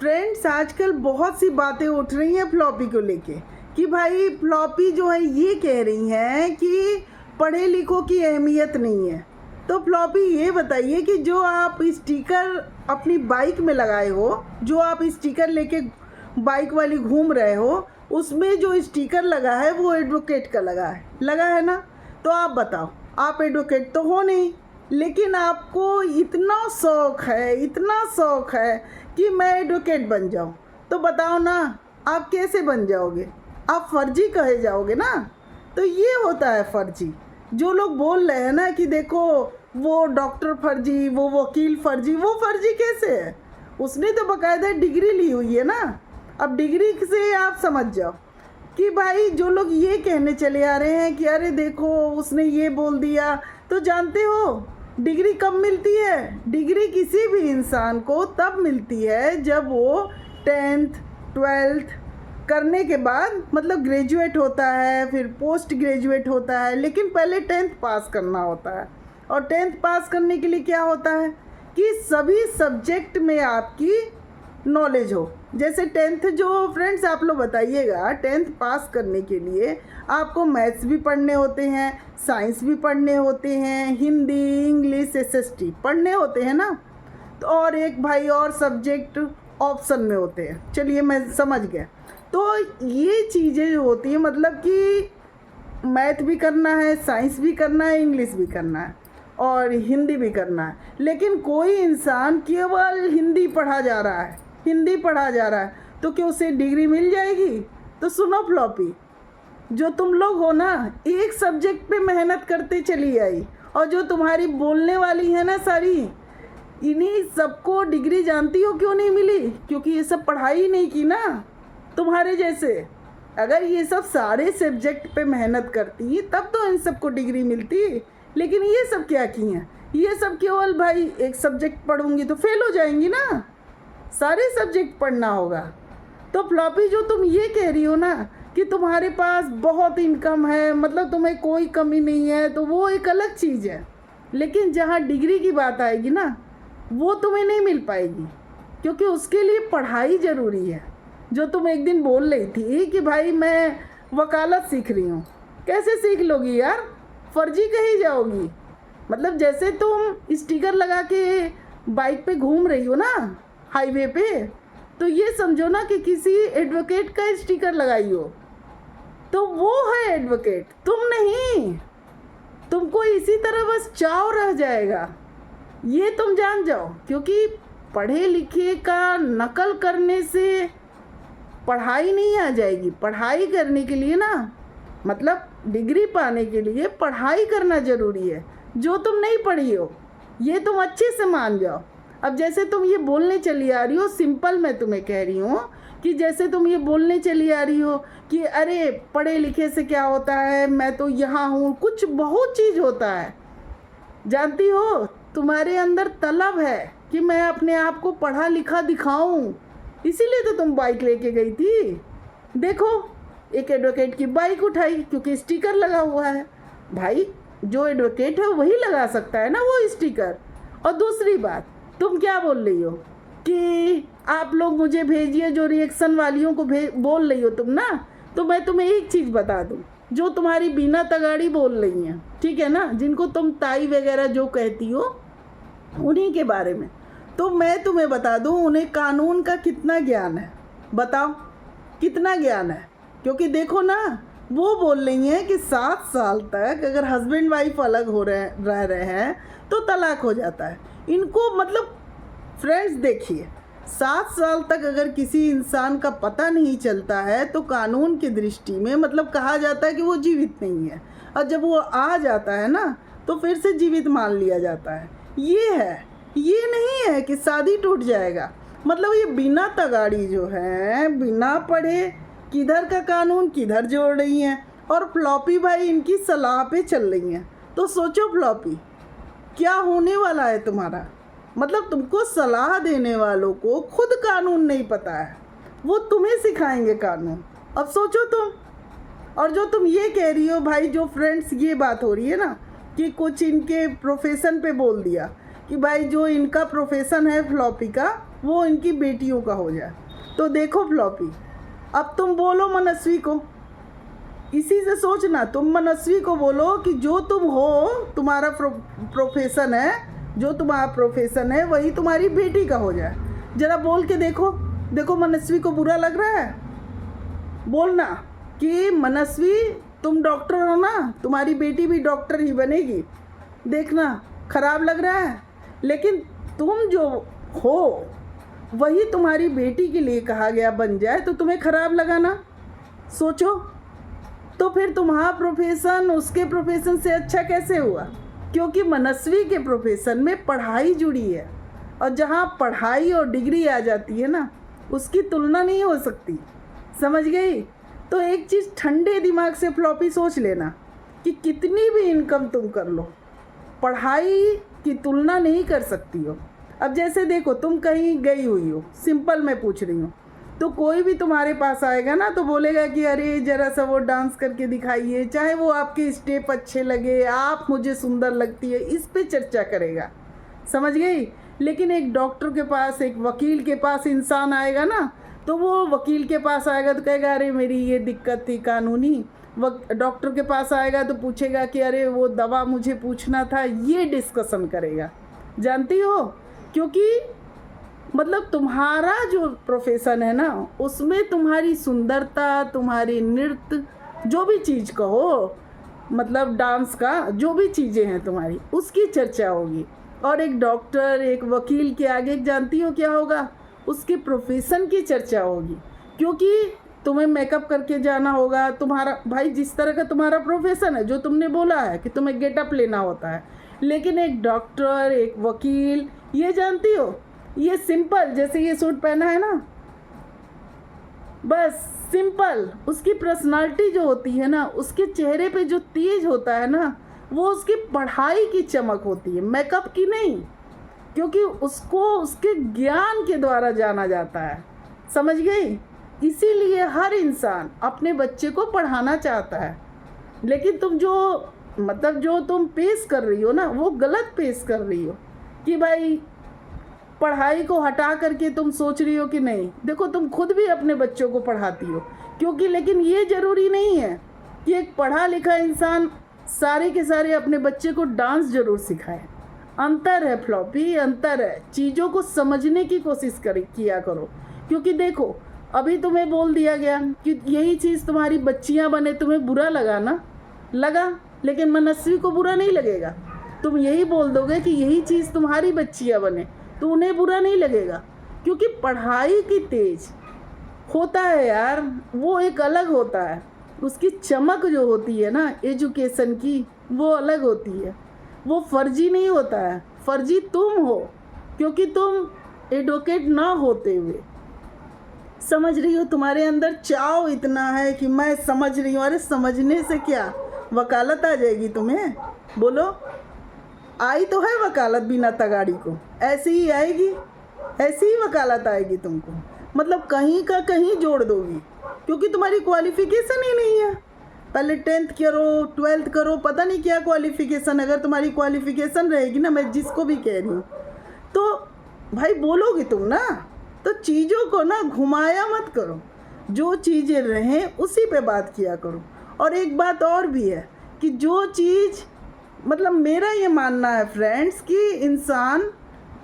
Friends, आजकल बहुत सी बातें उठ रही हैं फ्लॉपी को लेके कि भाई फ्लॉपी जो है ये कह रही हैं कि पढ़े लिखों की अहमियत नहीं है। तो फ्लॉपी ये बताइए कि जो आप स्टिकर अपनी बाइक में लगाए हो, जो आप स्टिकर लेके बाइक वाली घूम रहे हो, उसमें जो स्टिकर लगा है वो एडवोकेट का लगा है ना। तो आप बताओ, आप एडवोकेट तो हो नहीं, लेकिन आपको इतना शौक़ है कि मैं एडवोकेट बन जाऊं। तो बताओ ना, आप कैसे बन जाओगे? आप फर्जी कहे जाओगे ना। तो ये होता है फर्जी। जो लोग बोल रहे हैं ना कि देखो वो डॉक्टर फर्जी, वो वकील फर्जी, वो फर्जी कैसे है? उसने तो बाकायदा डिग्री ली हुई है ना। अब डिग्री से आप समझ जाओ कि भाई जो लोग ये कहने चले आ रहे हैं कि अरे देखो उसने ये बोल दिया, तो जानते हो डिग्री कब मिलती है? डिग्री किसी भी इंसान को तब मिलती है जब वो 10th 12th करने के बाद, मतलब ग्रेजुएट होता है, फिर पोस्ट ग्रेजुएट होता है, लेकिन पहले 10th पास करना होता है। और 10th पास करने के लिए क्या होता है कि सभी सब्जेक्ट में आपकी नॉलेज हो। जैसे 10th जो फ्रेंड्स आप लोग बताइएगा, 10th पास करने के लिए आपको मैथ्स भी पढ़ने होते हैं, साइंस भी पढ़ने होते हैं, हिंदी, इंग्लिश, SST पढ़ने होते हैं ना। तो और एक भाई और सब्जेक्ट ऑप्शन में होते हैं। चलिए मैं समझ गया। तो ये चीज़ें जो होती हैं, मतलब कि मैथ भी करना है, साइंस भी करना है, इंग्लिश भी करना है और हिंदी भी करना है। लेकिन कोई इंसान केवल हिंदी पढ़ा जा रहा है, तो क्या उसे डिग्री मिल जाएगी? तो सुनो फ्लॉपी, जो तुम लोग हो ना, एक सब्जेक्ट पे मेहनत करते चली आई, और जो तुम्हारी बोलने वाली है ना सारी, इन्हीं सबको डिग्री जानती हो क्यों नहीं मिली? क्योंकि ये सब पढ़ाई नहीं की ना। तुम्हारे जैसे अगर ये सब सारे सब्जेक्ट पे मेहनत करती तब तो इन सबको डिग्री मिलती। लेकिन ये सब क्या की हैं? ये सब केवल भाई एक सब्जेक्ट पढ़ूंगी तो फेल हो जाएंगी ना, सारे सब्जेक्ट पढ़ना होगा। तो फ्लॉपी, जो तुम ये कह रही हो ना कि तुम्हारे पास बहुत इनकम है, मतलब तुम्हें कोई कमी नहीं है, तो वो एक अलग चीज़ है। लेकिन जहाँ डिग्री की बात आएगी ना, वो तुम्हें नहीं मिल पाएगी, क्योंकि उसके लिए पढ़ाई ज़रूरी है। जो तुम एक दिन बोल रही थी कि भाई मैं वकालत सीख रही हूँ, कैसे सीख लोगी यार? फर्जी कही जाओगी। मतलब जैसे तुम स्टिकर लगा के बाइक पे घूम रही हो ना हाईवे पे, तो ये समझो ना कि किसी एडवोकेट का स्टिकर लगाई हो, तो वो है एडवोकेट, तुम नहीं। तुमको इसी तरह बस चाव रह जाएगा, ये तुम जान जाओ। क्योंकि पढ़े लिखे का नकल करने से पढ़ाई नहीं आ जाएगी। पढ़ाई करने के लिए ना, मतलब डिग्री पाने के लिए पढ़ाई करना ज़रूरी है, जो तुम नहीं पढ़ी हो, ये तुम अच्छे से मान जाओ। अब जैसे तुम ये बोलने चली आ रही हो, सिंपल मैं तुम्हें कह रही हूँ कि जैसे तुम ये बोलने चली आ रही हो कि अरे पढ़े लिखे से क्या होता है, मैं तो यहाँ हूँ, कुछ बहुत चीज़ होता है। जानती हो, तुम्हारे अंदर तलब है कि मैं अपने आप को पढ़ा लिखा दिखाऊं, इसीलिए तो तुम बाइक लेके गई थी। देखो, एक एडवोकेट की बाइक उठाई क्योंकि स्टिकर लगा हुआ है। भाई जो एडवोकेट है वही लगा सकता है ना वो स्टिकर। और दूसरी बात, तुम क्या बोल रही हो कि आप लोग मुझे भेजिए, जो रिएक्शन वालियों को बोल रही हो तुम ना। तो मैं तुम्हें एक चीज़ बता दूं, जो तुम्हारी बीना तगाड़ी बोल रही हैं, ठीक है ना, जिनको तुम ताई वगैरह जो कहती हो, उन्हीं के बारे में। तो मैं तुम्हें बता दूं, उन्हें कानून का कितना ज्ञान है, बताओ कितना ज्ञान है? क्योंकि देखो ना, वो बोल रही हैं कि 7 साल तक अगर हस्बैंड वाइफ अलग रह रहे हैं तो तलाक हो जाता है। इनको मतलब फ्रेंड्स देखिए, 7 साल तक अगर किसी इंसान का पता नहीं चलता है तो कानून की दृष्टि में मतलब कहा जाता है कि वो जीवित नहीं है, और जब वो आ जाता है ना तो फिर से जीवित मान लिया जाता है। ये है, ये नहीं है कि शादी टूट जाएगा। मतलब ये बिना तगाड़ी जो है, बिना पढ़े किधर का कानून किधर जोड़ रही हैं, और फ्लॉपी भाई इनकी सलाह पे चल रही हैं। तो सोचो फ्लॉपी, क्या होने वाला है तुम्हारा? मतलब तुमको सलाह देने वालों को खुद कानून नहीं पता है, वो तुम्हें सिखाएंगे कानून। अब सोचो तुम। और जो तुम ये कह रही हो भाई, जो फ्रेंड्स ये बात हो रही है ना कि कुछ इनके प्रोफेशन पे बोल दिया कि भाई जो इनका प्रोफेशन है फ्लॉपी का, वो इनकी बेटियों का हो जाए। तो देखो फ्लॉपी, अब तुम बोलो मनस्वी को, इसी से सोचना, तुम मनस्वी को बोलो कि जो तुम हो, तुम्हारा प्रोफेशन है, जो तुम्हारा प्रोफेशन है वही तुम्हारी बेटी का हो जाए। जरा बोल के देखो, देखो मनस्वी को बुरा लग रहा है? बोलना कि मनस्वी तुम डॉक्टर हो ना, तुम्हारी बेटी भी डॉक्टर ही बनेगी, देखना खराब लग रहा है। लेकिन तुम जो हो वही तुम्हारी बेटी के लिए कहा गया बन जाए तो तुम्हें खराब लगा ना? सोचो, तो फिर तुम्हारा प्रोफेशन उसके प्रोफेशन से अच्छा कैसे हुआ? क्योंकि मनस्वी के प्रोफेशन में पढ़ाई जुड़ी है, और जहाँ पढ़ाई और डिग्री आ जाती है ना, उसकी तुलना नहीं हो सकती। समझ गई? तो एक चीज़ ठंडे दिमाग से फ्लॉपी सोच लेना कि कितनी भी इनकम तुम कर लो, पढ़ाई की तुलना नहीं कर सकती हो। अब जैसे देखो, तुम कहीं गई हुई हो, सिंपल मैं पूछ रही हूँ, तो कोई भी तुम्हारे पास आएगा ना तो बोलेगा कि अरे ज़रा सा वो डांस करके दिखाइए, चाहे वो आपके स्टेप अच्छे लगे, आप मुझे सुंदर लगती है, इस पे चर्चा करेगा। समझ गई? लेकिन एक डॉक्टर के पास, एक वकील के पास इंसान आएगा ना, तो वो वकील के पास आएगा तो कहेगा अरे मेरी ये दिक्कत थी कानूनी। डॉक्टर के पास आएगा तो पूछेगा कि अरे वो दवा मुझे पूछना था, ये डिस्कशन करेगा। जानती हो? क्योंकि मतलब तुम्हारा जो प्रोफेशन है ना, उसमें तुम्हारी सुंदरता, तुम्हारी नृत्य, जो भी चीज़ कहो, मतलब डांस का जो भी चीज़ें हैं तुम्हारी, उसकी चर्चा होगी। और एक डॉक्टर, एक वकील के आगे जानती हो क्या होगा? उसके प्रोफेशन की चर्चा होगी। क्योंकि तुम्हें मेकअप करके जाना होगा, तुम्हारा भाई जिस तरह का तुम्हारा प्रोफेशन है, जो तुमने बोला है कि तुम्हें गेटअप लेना होता है, लेकिन एक डॉक्टर, एक वकील, ये जानती हो, ये सिंपल, जैसे ये सूट पहना है ना, बस सिंपल, उसकी पर्सनालिटी जो होती है ना, उसके चेहरे पे जो तेज होता है ना, वो उसकी पढ़ाई की चमक होती है, मेकअप की नहीं। क्योंकि उसको उसके ज्ञान के द्वारा जाना जाता है। समझ गई? इसीलिए हर इंसान अपने बच्चे को पढ़ाना चाहता है, लेकिन तुम जो तुम पेश कर रही हो ना, वो गलत पेश कर रही हो कि भाई पढ़ाई को हटा करके तुम सोच रही हो कि नहीं। देखो, तुम खुद भी अपने बच्चों को पढ़ाती हो, क्योंकि लेकिन ये ज़रूरी नहीं है कि एक पढ़ा लिखा इंसान सारे के सारे अपने बच्चे को डांस ज़रूर सिखाए। अंतर है फ्लॉपी, अंतर है। चीज़ों को समझने की कोशिश किया करो। क्योंकि देखो, अभी तुम्हें बोल दिया गया कि यही चीज़ तुम्हारी बच्चियां बने, तुम्हें बुरा लगा ना? लगा, लेकिन मनस्वी को बुरा नहीं लगेगा। तुम यही बोल दोगे कि यही चीज़ तुम्हारी बच्चियां बने, तो उन्हें बुरा नहीं लगेगा। क्योंकि पढ़ाई की तेज होता है यार, वो एक अलग होता है। उसकी चमक जो होती है ना एजुकेशन की, वो अलग होती है। वो फर्जी नहीं होता है, फर्जी तुम हो, क्योंकि तुम एडवोकेट ना होते हुए, समझ रही हो, तुम्हारे अंदर चाव इतना है कि मैं समझ रही हूँ। अरे समझने से क्या वकालत आ जाएगी तुम्हें? बोलो, आई तो है वकालत बिना तगाड़ी को, ऐसी ही आएगी, ऐसी ही वकालत आएगी तुमको। मतलब कहीं का कहीं जोड़ दोगी, क्योंकि तुम्हारी क्वालिफिकेशन ही नहीं है। पहले 10th करो, 12th करो, पता नहीं क्या क्वालिफिकेशन। अगर तुम्हारी क्वालिफिकेशन रहेगी ना, मैं जिसको भी कह रही हूँ, तो भाई बोलोगे तुम ना। तो चीज़ों को ना घुमाया मत करो, जो चीज़ें रहें उसी पे बात किया करो। और एक बात और भी है कि जो चीज़, मतलब मेरा ये मानना है फ्रेंड्स, कि इंसान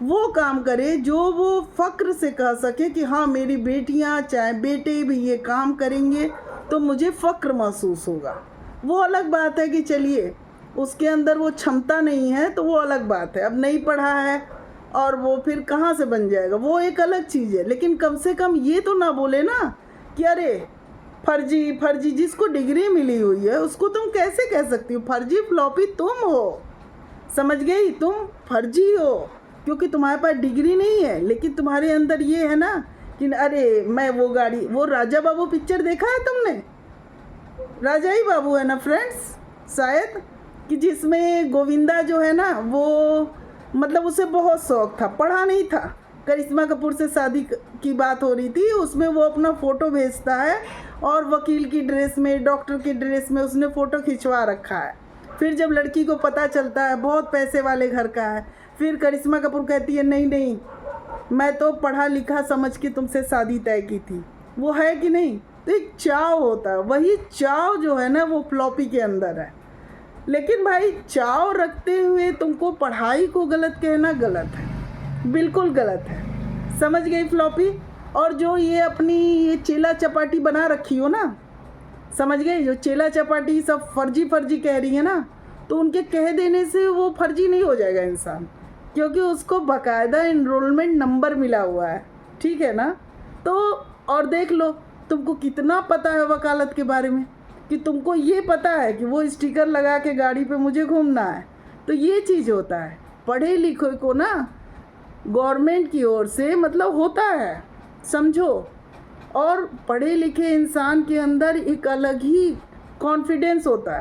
वो काम करे जो वो फ़क्र से कह सके कि हाँ मेरी बेटियाँ चाहे बेटे भी ये काम करेंगे तो मुझे फ़क्र महसूस होगा। वो अलग बात है कि चलिए उसके अंदर वो क्षमता नहीं है, तो वो अलग बात है। अब नहीं पढ़ा है और वो फिर कहाँ से बन जाएगा, वो एक अलग चीज़ है। लेकिन कम से कम ये तो ना बोले ना कि अरे फर्जी फर्जी, जिसको डिग्री मिली हुई है उसको तुम कैसे कह सकती हो फर्जी? फ्लॉपी तुम हो, समझ गई? तुम फर्जी हो क्योंकि तुम्हारे पास डिग्री नहीं है, लेकिन तुम्हारे अंदर ये है ना कि अरे मैं वो गाड़ी, वो राजा बाबू पिक्चर देखा है तुमने? राजा ही बाबू है ना फ्रेंड्स शायद, कि जिसमें गोविंदा जो है ना, वो मतलब उसे बहुत शौक था, पढ़ा नहीं था। करिश्मा कपूर से शादी की बात हो रही थी, उसमें वो अपना फ़ोटो भेजता है और वकील की ड्रेस में, डॉक्टर की ड्रेस में उसने फ़ोटो खिंचवा रखा है। फिर जब लड़की को पता चलता है बहुत पैसे वाले घर का है, फिर करिश्मा कपूर कहती है नहीं नहीं मैं तो पढ़ा लिखा समझ के तुमसे शादी तय की थी, वो है कि नहीं? तो एक चाव होता है, वही चाव जो है ना वो फ्लॉपी के अंदर है। लेकिन भाई चाव रखते हुए तुमको पढ़ाई को गलत कहना गलत है, बिल्कुल गलत है। समझ गई फ्लॉपी? और जो ये अपनी ये चेला चपाटी बना रखी हो ना, समझ गए, जो चेला चपाटी सब फर्जी फर्जी कह रही है ना, तो उनके कह देने से वो फर्जी नहीं हो जाएगा इंसान, क्योंकि उसको बाकायदा इनरोलमेंट नंबर मिला हुआ है, ठीक है ना? तो और देख लो तुमको कितना पता है वकालत के बारे में, कि तुमको ये पता है कि वो स्टिकर लगा के गाड़ी पे मुझे घूमना है। तो ये चीज़ होता है, पढ़े लिखे को ना गवर्नमेंट की ओर से मतलब होता है, समझो। और पढ़े लिखे इंसान के अंदर एक अलग ही कॉन्फिडेंस होता है।